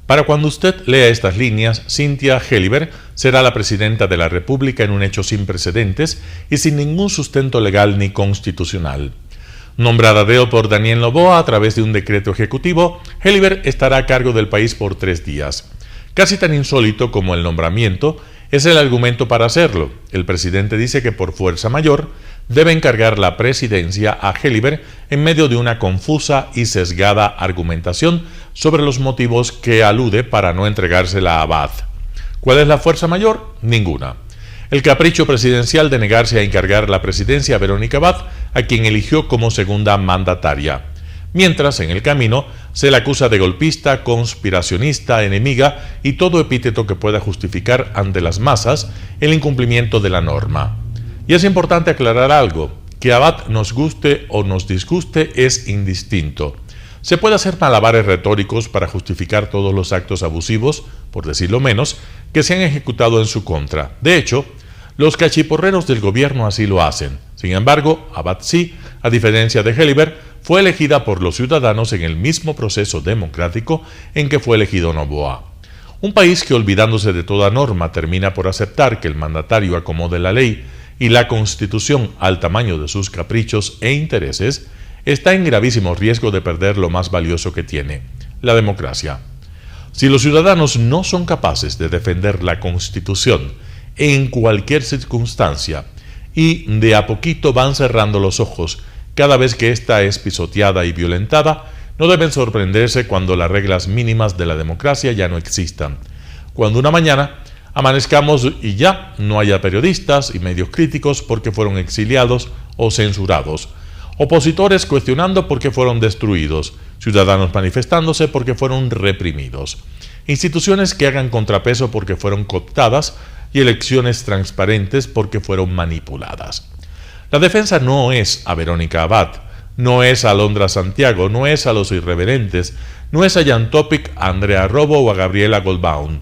Para cuando usted lea estas líneas, Cynthia Helliver será la presidenta de la República en un hecho sin precedentes y sin ningún sustento legal ni constitucional. Nombrada deo por Daniel Noboa a través de un decreto ejecutivo, Helliver estará a cargo del país por 3 días. Casi tan insólito como el nombramiento es el argumento para hacerlo. El presidente dice que por fuerza mayor debe encargar la presidencia a Helliver en medio de una confusa y sesgada argumentación sobre los motivos que alude para no entregársela a Abad. ¿Cuál es la fuerza mayor? Ninguna. El capricho presidencial de negarse a encargar la presidencia a Verónica Abad, a quien eligió como segunda mandataria. Mientras, en el camino, se le acusa de golpista, conspiracionista, enemiga y todo epíteto que pueda justificar ante las masas el incumplimiento de la norma. Y es importante aclarar algo, que Abad nos guste o nos disguste es indistinto. Se puede hacer malabares retóricos para justificar todos los actos abusivos, por decirlo menos, que se han ejecutado en su contra. De hecho, los cachiporreros del gobierno así lo hacen. Sin embargo, Abad sí, a diferencia de Helliver, fue elegida por los ciudadanos en el mismo proceso democrático en que fue elegido Noboa. Un país que, olvidándose de toda norma, termina por aceptar que el mandatario acomode la ley y la Constitución al tamaño de sus caprichos e intereses, está en gravísimo riesgo de perder lo más valioso que tiene, la democracia. Si los ciudadanos no son capaces de defender la Constitución en cualquier circunstancia y de a poquito van cerrando los ojos. Cada vez que ésta es pisoteada y violentada, no deben sorprenderse cuando las reglas mínimas de la democracia ya no existan. Cuando una mañana amanezcamos y ya no haya periodistas y medios críticos porque fueron exiliados o censurados, opositores cuestionando porque fueron destruidos, ciudadanos manifestándose porque fueron reprimidos, instituciones que hagan contrapeso porque fueron cooptadas y elecciones transparentes porque fueron manipuladas. La defensa no es a Verónica Abad, no es a Alondra Santiago, no es a los irreverentes, no es a Jan Topic, a Andrea Robo o a Gabriela Goldbaum.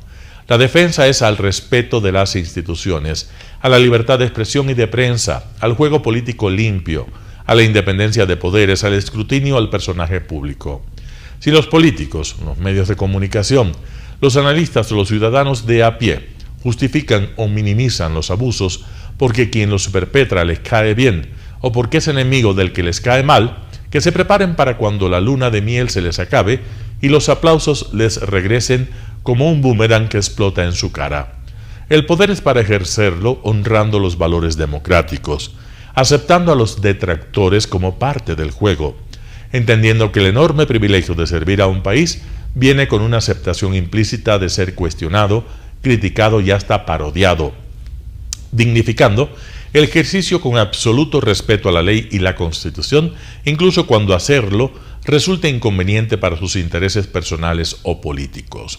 La defensa es al respeto de las instituciones, a la libertad de expresión y de prensa, al juego político limpio, a la independencia de poderes, al escrutinio al personaje público. Si los políticos, los medios de comunicación, los analistas o los ciudadanos de a pie justifican o minimizan los abusos porque quien los perpetra les cae bien o porque es enemigo del que les cae mal, que se preparen para cuando la luna de miel se les acabe y los aplausos les regresen como un boomerang que explota en su cara. El poder es para ejercerlo honrando los valores democráticos, aceptando a los detractores como parte del juego, entendiendo que el enorme privilegio de servir a un país viene con una aceptación implícita de ser cuestionado, criticado y hasta parodiado, dignificando el ejercicio con absoluto respeto a la ley y la Constitución, incluso cuando hacerlo resulta inconveniente para sus intereses personales o políticos.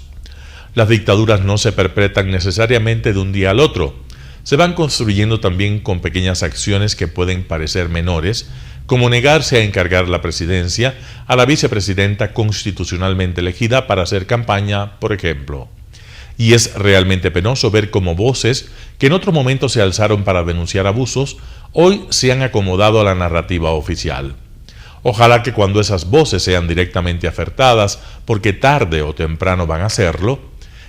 Las dictaduras no se perpetran necesariamente de un día al otro, se van construyendo también con pequeñas acciones que pueden parecer menores, como negarse a encargar la presidencia a la vicepresidenta constitucionalmente elegida para hacer campaña, por ejemplo. Y es realmente penoso ver cómo voces que en otro momento se alzaron para denunciar abusos, hoy se han acomodado a la narrativa oficial. Ojalá que cuando esas voces sean directamente acertadas, porque tarde o temprano van a hacerlo,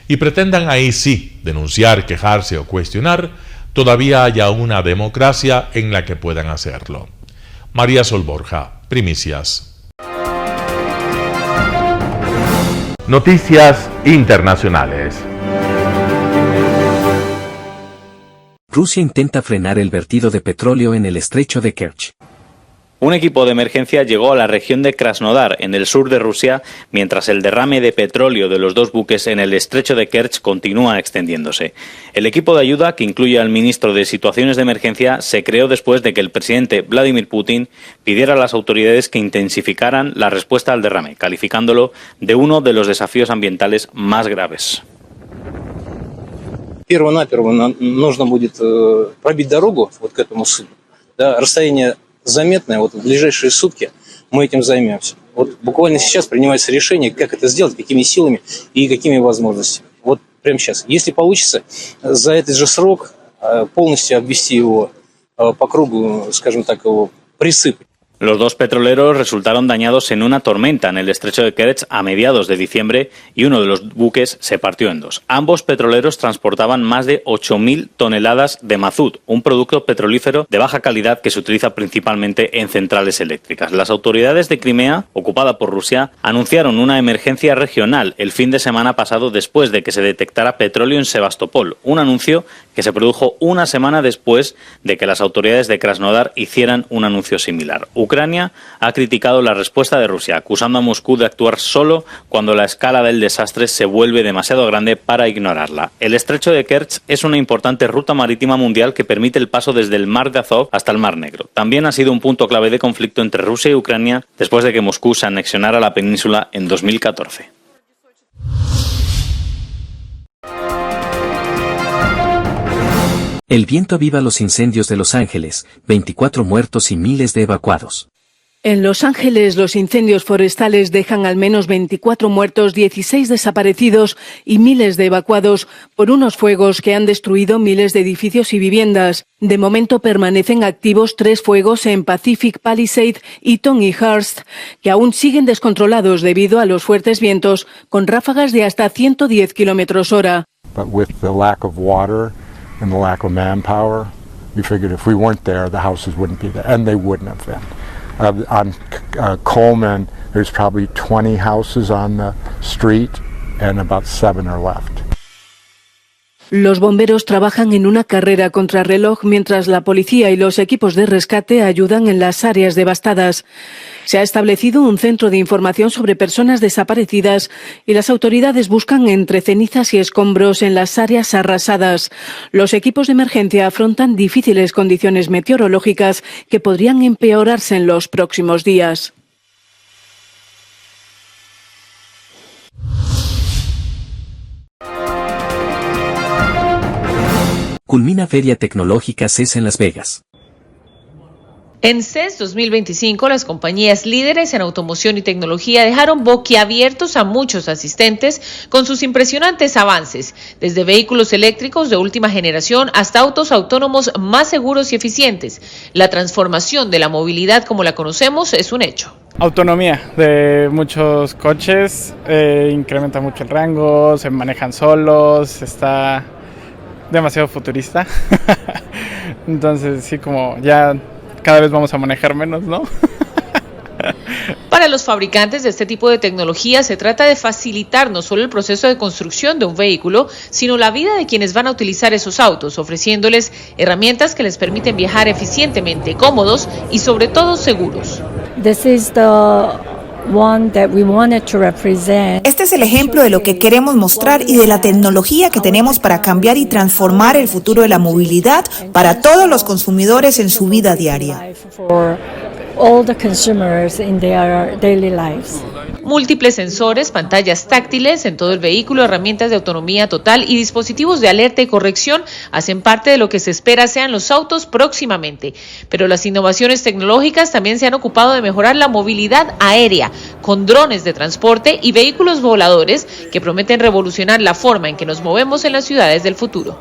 y pretendan ahí sí denunciar, quejarse o cuestionar, todavía haya una democracia en la que puedan hacerlo. María Sol Borja, Primicias. Noticias internacionales. Rusia intenta frenar el vertido de petróleo en el estrecho de Kerch. Un equipo de emergencia llegó a la región de Krasnodar, en el sur de Rusia, mientras el derrame de petróleo de los dos buques en el estrecho de Kerch continúa extendiéndose. El equipo de ayuda, que incluye al ministro de Situaciones de Emergencia, se creó después de que el presidente Vladimir Putin pidiera a las autoridades que intensificaran la respuesta al derrame, calificándolo de uno de los desafíos ambientales más graves. Первонаперво нужно будет пробить дорогу вот к этому судну. Да, расстояние заметное, вот в ближайшие сутки мы этим займемся. Вот буквально сейчас принимается решение, как это сделать, какими силами и какими возможностями. Вот прямо сейчас. Если получится за этот же срок полностью обвести его по кругу, скажем так, его присыпать. Los dos petroleros resultaron dañados en una tormenta en el estrecho de Kerch a mediados de diciembre y uno de los buques se partió en dos. Ambos petroleros transportaban más de 8.000 toneladas de mazut, un producto petrolífero de baja calidad que se utiliza principalmente en centrales eléctricas. Las autoridades de Crimea, ocupada por Rusia, anunciaron una emergencia regional el fin de semana pasado después de que se detectara petróleo en Sebastopol, un anuncio que se produjo una semana después de que las autoridades de Krasnodar hicieran un anuncio similar. Ucrania ha criticado la respuesta de Rusia, acusando a Moscú de actuar solo cuando la escala del desastre se vuelve demasiado grande para ignorarla. El estrecho de Kerch es una importante ruta marítima mundial que permite el paso desde el mar de Azov hasta el mar Negro. También ha sido un punto clave de conflicto entre Rusia y Ucrania después de que Moscú se anexionara la península en 2014. El viento aviva los incendios de Los Ángeles, 24 muertos y miles de evacuados. En Los Ángeles, los incendios forestales dejan al menos 24 muertos, 16 desaparecidos y miles de evacuados por unos fuegos que han destruido miles de edificios y viviendas. De momento permanecen activos 3 fuegos en Pacific Palisade y Tony Hurst, que aún siguen descontrolados debido a los fuertes vientos, con ráfagas de hasta 110 km/h. But with the lack of water and the lack of manpower, we figured if we weren't there, the houses wouldn't be there, and they wouldn't have been. On Coleman, there's probably 20 houses on the street, and about 7 are left. Los bomberos trabajan en una carrera contrarreloj mientras la policía y los equipos de rescate ayudan en las áreas devastadas. Se ha establecido un centro de información sobre personas desaparecidas y las autoridades buscan entre cenizas y escombros en las áreas arrasadas. Los equipos de emergencia afrontan difíciles condiciones meteorológicas que podrían empeorarse en los próximos días. Culmina Feria Tecnológica CES en Las Vegas. En CES 2025, las compañías líderes en automoción y tecnología dejaron boquiabiertos a muchos asistentes con sus impresionantes avances, desde vehículos eléctricos de última generación hasta autos autónomos más seguros y eficientes. La transformación de la movilidad como la conocemos es un hecho. Autonomía de muchos coches, incrementa mucho el rango, se manejan solos, está demasiado futurista. Entonces sí, como ya cada vez vamos a manejar menos, ¿no? Para los fabricantes de este tipo de tecnología se trata de facilitar no solo el proceso de construcción de un vehículo, sino la vida de quienes van a utilizar esos autos, ofreciéndoles herramientas que les permiten viajar eficientemente, cómodos y sobre todo seguros. Este es el ejemplo de lo que queremos mostrar y de la tecnología que tenemos para cambiar y transformar el futuro de la movilidad para todos los consumidores en su vida diaria. Múltiples sensores, pantallas táctiles en todo el vehículo, herramientas de autonomía total y dispositivos de alerta y corrección hacen parte de lo que se espera sean los autos próximamente. Pero las innovaciones tecnológicas también se han ocupado de mejorar la movilidad aérea, con drones de transporte y vehículos voladores que prometen revolucionar la forma en que nos movemos en las ciudades del futuro.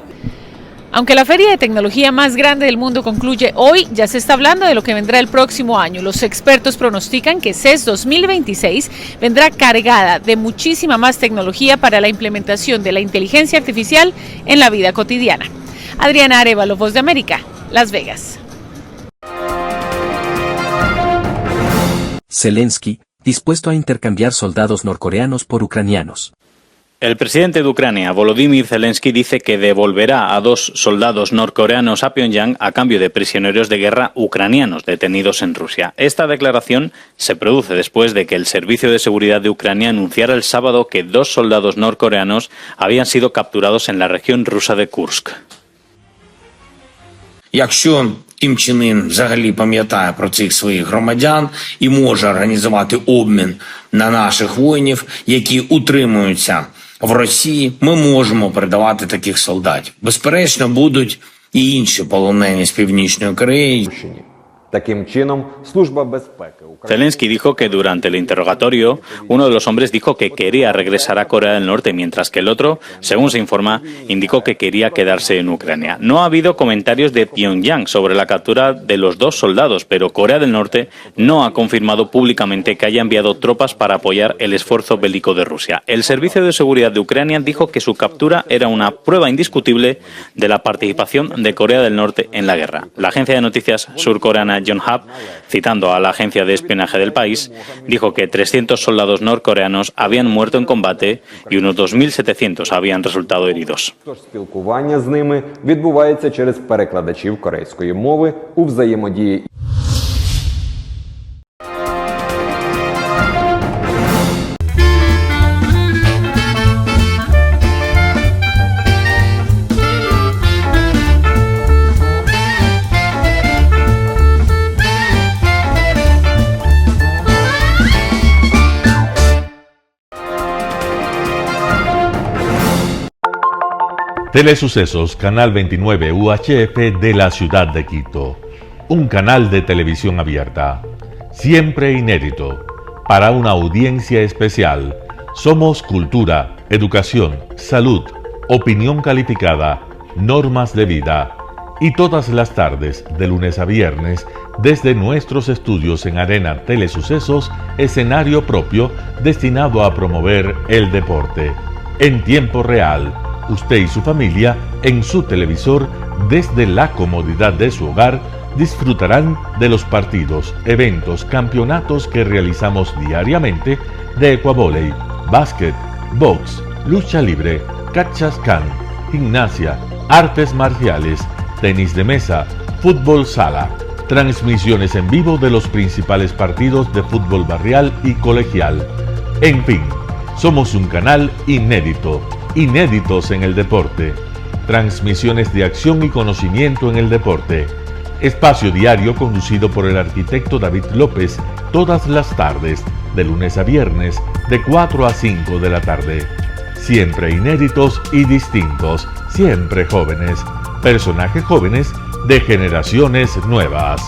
Aunque la feria de tecnología más grande del mundo concluye hoy, ya se está hablando de lo que vendrá el próximo año. Los expertos pronostican que CES 2026 vendrá cargada de muchísima más tecnología para la implementación de la inteligencia artificial en la vida cotidiana. Adriana Arévalo, Voz de América, Las Vegas. Zelensky, dispuesto a intercambiar soldados norcoreanos por ucranianos. El presidente de Ucrania, Volodymyr Zelensky, dice que devolverá a 2 soldados norcoreanos a Pyongyang a cambio de prisioneros de guerra ucranianos detenidos en Rusia. Esta declaración se produce después de que el Servicio de Seguridad de Ucrania anunciara el sábado que 2 soldados norcoreanos habían sido capturados en la región rusa de Kursk. Якщо Кім Чен Ін взагалі пам'ятає про цих своїх громадян і може організувати обмін на наших воїнів, які утримуються в Росії, ми можемо передавати таких солдатів. Безперечно, будуть і інші полонені з Північної Кореї. Zelensky dijo que durante el interrogatorio, uno de los hombres dijo que quería regresar a Corea del Norte, mientras que el otro, según se informa, indicó que quería quedarse en Ucrania. No ha habido comentarios de Pyongyang sobre la captura de los 2 soldados, pero Corea del Norte no ha confirmado públicamente que haya enviado tropas para apoyar el esfuerzo bélico de Rusia. El Servicio de Seguridad de Ucrania dijo que su captura era una prueba indiscutible de la participación de Corea del Norte en la guerra. La agencia de noticias surcoreana Yonhap, citando a la agencia de espionaje del país, dijo que 300 soldados norcoreanos habían muerto en combate y unos 2.700 habían resultado heridos. Спілкування з ними відбувається через перекладачів корейської мови у взаємодії. Telesucesos, Canal 29 UHF de la ciudad de Quito. Un canal de televisión abierta, siempre inédito, para una audiencia especial. Somos cultura, educación, salud, opinión calificada, normas de vida. Y todas las tardes, de lunes a viernes, desde nuestros estudios en Arena Telesucesos, escenario propio destinado a promover el deporte. En tiempo real, usted y su familia, en su televisor, desde la comodidad de su hogar, disfrutarán de los partidos, eventos, campeonatos que realizamos diariamente de ecuavóley, básquet, box, lucha libre, cachascán, gimnasia, artes marciales, tenis de mesa, fútbol sala, transmisiones en vivo de los principales partidos de fútbol barrial y colegial. En fin, somos un canal inédito, inéditos en el deporte. Transmisiones de acción y conocimiento en el deporte. Espacio diario conducido por el arquitecto David López todas las tardes, de lunes a viernes, de 4 a 5 de la tarde. Siempre inéditos y distintos, siempre jóvenes. Personajes jóvenes de generaciones nuevas.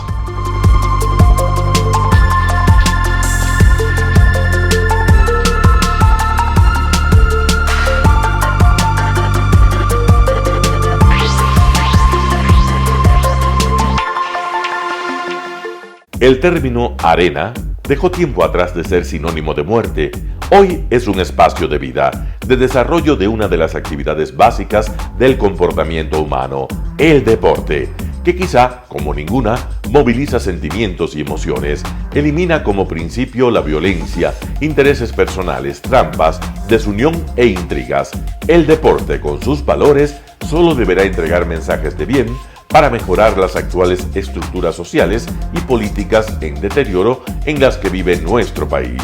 El término arena dejó tiempo atrás de ser sinónimo de muerte. Hoy es un espacio de vida, de desarrollo de una de las actividades básicas del comportamiento humano, el deporte, que quizá, como ninguna, moviliza sentimientos y emociones, elimina como principio la violencia, intereses personales, trampas, desunión e intrigas. El deporte, con sus valores, solo deberá entregar mensajes de bien para mejorar las actuales estructuras sociales y políticas en deterioro en las que vive nuestro país.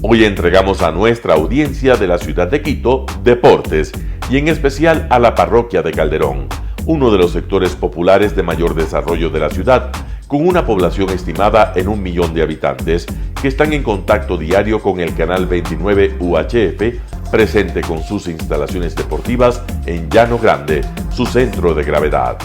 Hoy entregamos a nuestra audiencia de la ciudad de Quito deportes y en especial a la parroquia de Calderón, uno de los sectores populares de mayor desarrollo de la ciudad, con una población estimada en 1 millón de habitantes que están en contacto diario con el canal 29 UHF, presente con sus instalaciones deportivas en Llano Grande, su centro de gravedad.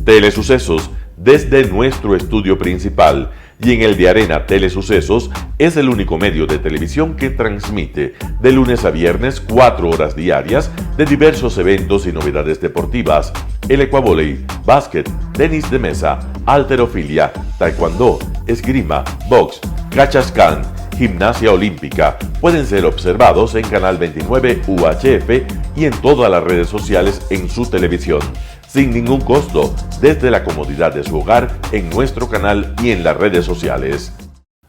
Telesucesos, desde nuestro estudio principal y en el de Arena Telesucesos, es el único medio de televisión que transmite de lunes a viernes 4 horas diarias de diversos eventos y novedades deportivas: el ecuavóley, básquet, tenis de mesa, halterofilia, taekwondo, esgrima, box, cachascán, gimnasia olímpica. Pueden ser observados en Canal 29 UHF y en todas las redes sociales en su televisión, sin ningún costo, desde la comodidad de su hogar, en nuestro canal y en las redes sociales.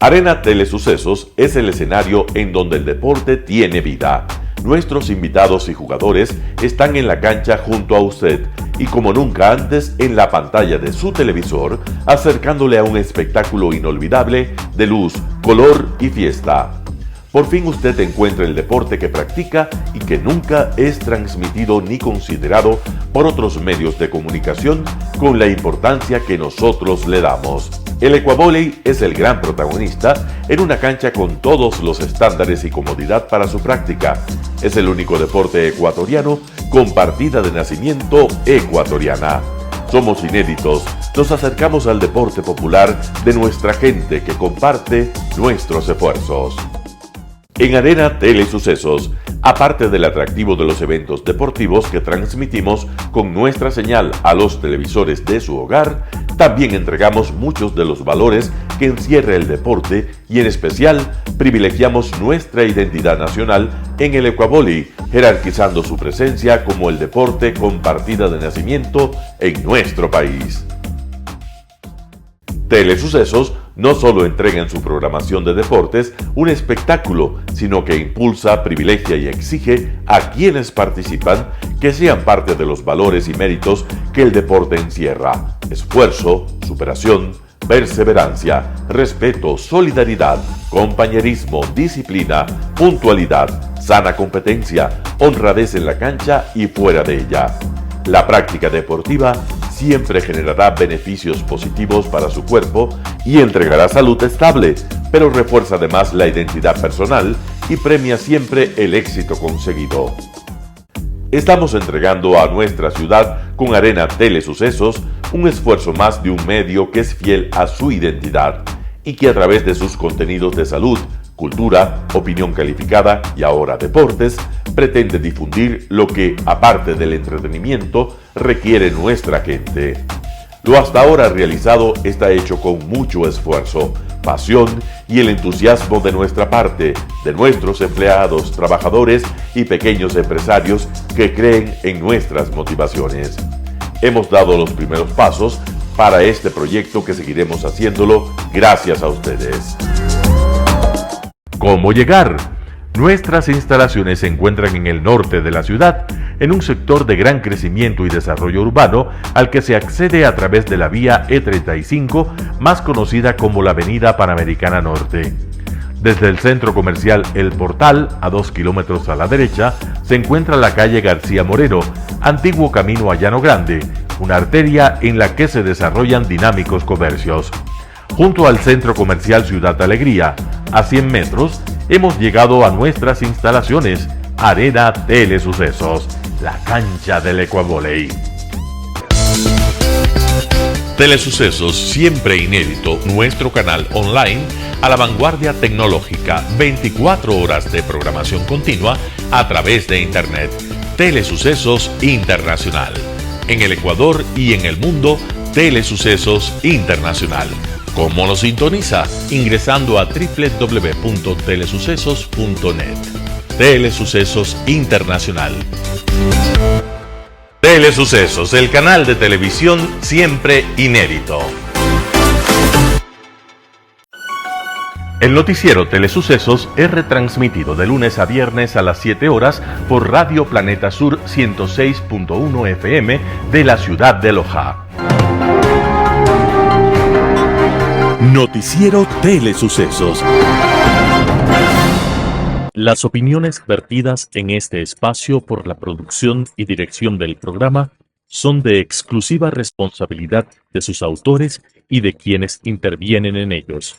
Arena Telesucesos es el escenario en donde el deporte tiene vida. Nuestros invitados y jugadores están en la cancha junto a usted y como nunca antes en la pantalla de su televisor, acercándole a un espectáculo inolvidable de luz, color y fiesta. Por fin usted encuentra el deporte que practica y que nunca es transmitido ni considerado por otros medios de comunicación con la importancia que nosotros le damos. El ecuavóley es el gran protagonista en una cancha con todos los estándares y comodidad para su práctica. Es el único deporte ecuatoriano con partida de nacimiento ecuatoriana. Somos inéditos, nos acercamos al deporte popular de nuestra gente que comparte nuestros esfuerzos. En Arena Telesucesos, aparte del atractivo de los eventos deportivos que transmitimos con nuestra señal a los televisores de su hogar, también entregamos muchos de los valores que encierra el deporte y en especial privilegiamos nuestra identidad nacional en el ecuavóley, jerarquizando su presencia como el deporte con partida de nacimiento en nuestro país. Telesucesos no solo entrega en su programación de deportes un espectáculo, sino que impulsa, privilegia y exige a quienes participan que sean parte de los valores y méritos que el deporte encierra: esfuerzo, superación, perseverancia, respeto, solidaridad, compañerismo, disciplina, puntualidad, sana competencia, honradez en la cancha y fuera de ella. La práctica deportiva siempre generará beneficios positivos para su cuerpo y entregará salud estable, pero refuerza además la identidad personal y premia siempre el éxito conseguido. Estamos entregando a nuestra ciudad con Arena Telesucesos un esfuerzo más de un medio que es fiel a su identidad y que a través de sus contenidos de salud, cultura, opinión calificada y ahora deportes, pretende difundir lo que, aparte del entretenimiento, requiere nuestra gente. Lo hasta ahora realizado está hecho con mucho esfuerzo, pasión y el entusiasmo de nuestra parte, de nuestros empleados, trabajadores y pequeños empresarios que creen en nuestras motivaciones. Hemos dado los primeros pasos para este proyecto que seguiremos haciéndolo gracias a ustedes. ¿Cómo llegar? Nuestras instalaciones se encuentran en el norte de la ciudad, en un sector de gran crecimiento y desarrollo urbano al que se accede a través de la vía E35, más conocida como la Avenida Panamericana Norte. Desde el centro comercial El Portal, a 2 kilómetros a la derecha, se encuentra la calle García Moreno, antiguo camino a Llano Grande, una arteria en la que se desarrollan dinámicos comercios. Junto al centro comercial Ciudad Alegría, a 100 metros, hemos llegado a nuestras instalaciones, Arena Telesucesos, la cancha del Ecuavoley. Telesucesos, siempre inédito, nuestro canal online a la vanguardia tecnológica, 24 horas de programación continua a través de Internet. Telesucesos Internacional. En el Ecuador y en el mundo, Telesucesos Internacional. ¿Cómo lo sintoniza? Ingresando a www.telesucesos.net. Telesucesos Internacional. Telesucesos, el canal de televisión siempre inédito. El noticiero Telesucesos es retransmitido de lunes a viernes a las 7 horas por Radio Planeta Sur 106.1 FM de la ciudad de Loja. Noticiero Telesucesos. Las opiniones vertidas en este espacio por la producción y dirección del programa son de exclusiva responsabilidad de sus autores y de quienes intervienen en ellos.